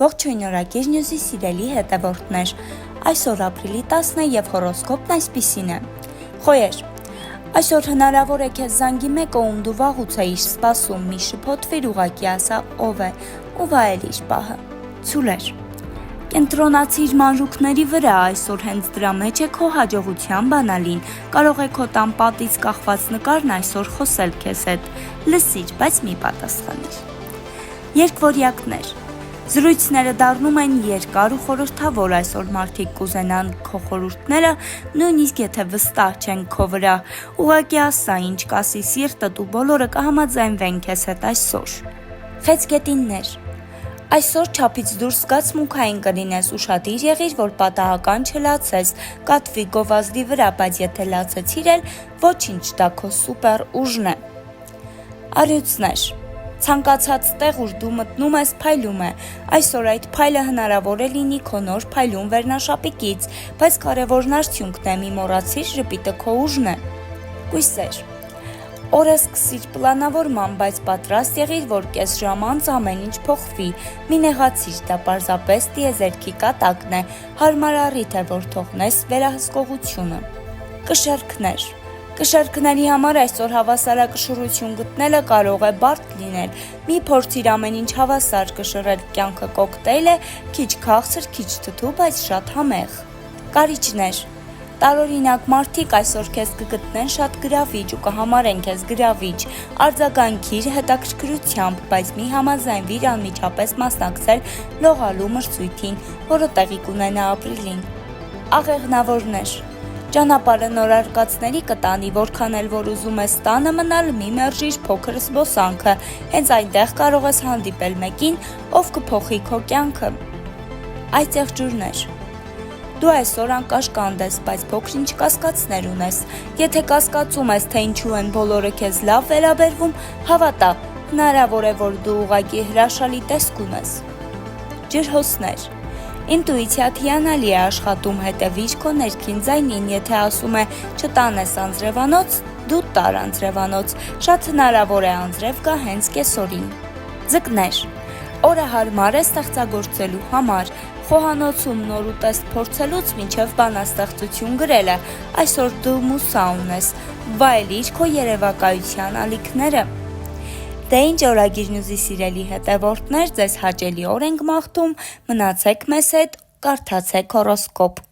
Ողջույն օրագիր նյուզի սիրելի հետևորդներ, այսօր ապրիլի 10-ն է և հորոսկոպն այսպիսին է։ Խոյեր, այսօր հնարավոր է քեզ զանգի մեկը, ում դու վաղուց էիր սպասում, մի շփոթվիր, ուղղակի ասա ով է ու վայելիր պահը։ Ցուլեր, կենտրոնացիր մանրուքների վրա, այսօր հենց դրա մեջ է քո հաջողության բանալին, կարող է քո տան պատից կախված նկարն այսօր խոսել քեզ հետ, լսիր, բայց մի պատասխանիր։ Երկվորյակներ, զրույցները դառնում են երկար ու խորհրդավոր, այսօր մարդիկ կուզենան քո խորհուրդները, նույնիսկ եթե վստահ չեն քո վրա, ուղղակի ասա, ինչ կասի սիրտդ ու բոլորը կհամաձայնվեն քեզ հետ այսօր։ Խեցգետիններ, այսօր չափից դուրս զգացմունքային կլինես, ուշադիր եղիր, որ պատահական չլացես, կատվի գովազդի վրա, բայց եթե լացեցիր էլ, ոչինչ, դա քո սուպեր ուժն է։ Առյուծներ, ցանկացած տեղ, ուր դու մտնում ես, փայլում է, այսօր այդ փայլը հնարավոր է լինի քո նոր փայլուն վերնաշապիկից, բայց կարևորն արդյունքն է, մի մոռացիր, ժպիտը քո ուժն է։ Կույսեր, օրը սկսիր պլանավորման, բայց պատրաստ եղիր, որ կես ժամ անց ամեն ինչ փոխվի, մի նեղացիր, դա պարզապես տիեզերքի կատակն է, հարմար առիթ է, որ թողնես վերահսկողությունը։ Կշեռքներ, կշեռքների համար այսօր հավասարակշռություն գտնելը կարող է բարդ լինել, մի փորձիր ամեն ինչ հավասար կշռել, կյանքը կոկտեյլ է, քիչ քաղցր, քիչ թթու, բայց շատ համեղ։ Կարիճներ, տարօրինակ մարդիկ այսօր քեզ կգտնեն շատ գրավիչ ու կհամարեն քեզ գրավիչ, արձագանքիր հետաքրքրությամբ, բայց մի համաձայնվիր անմիջապես մասնակցել լողալու մրցույթին, որը տեղի կունենա ապրիլին։ Աղեղնավորներ, ճանապարհը նոր արկածների կտանի, որքան էլ որ ուզում ես տանը մնալ, մի մերժիր փոքր զբոսանքը, հենց այնտեղ կարող ես հանդիպել մեկին, ով կփոխի քո կյանքը։ Այծեղջուրներ, դու այսօր անկաշկանդ ես, բայց փոքր-ինչ կասկածներ ունես, եթե կասկածում ես, թե ինչու են բոլորը քեզ լավ վերաբերվում, հավատա, հնարավոր է, որ դու ուղղակի հրաշալի տեսք ունես։ Ջրհոսներ, ինտուիցիա հիանալի է աշխատում, հետևիր քո ներքին ձայնին, եթե ասում է չտանես անձրևանոց, դու տար անձրևանոց, շատ հնարավոր է անձրև գա հենց կեսօրին։ Ձկներ, օրը հարմար է ստեղծագործելու համար, խոհանոցում նոր ուտեստ փորձելուց մինչև բանաստեղծություն գրելը, այսօր դու մուսա ունես, վայելիր քո երևակայության ալիքները։ Դե ինչ օրագիր նյուզի սիրելի հետևորդներ, ձեզ հաճելի օր ենք մաղթում, մնացեք մեզ հետ, կարդացեք հորոսկոպ։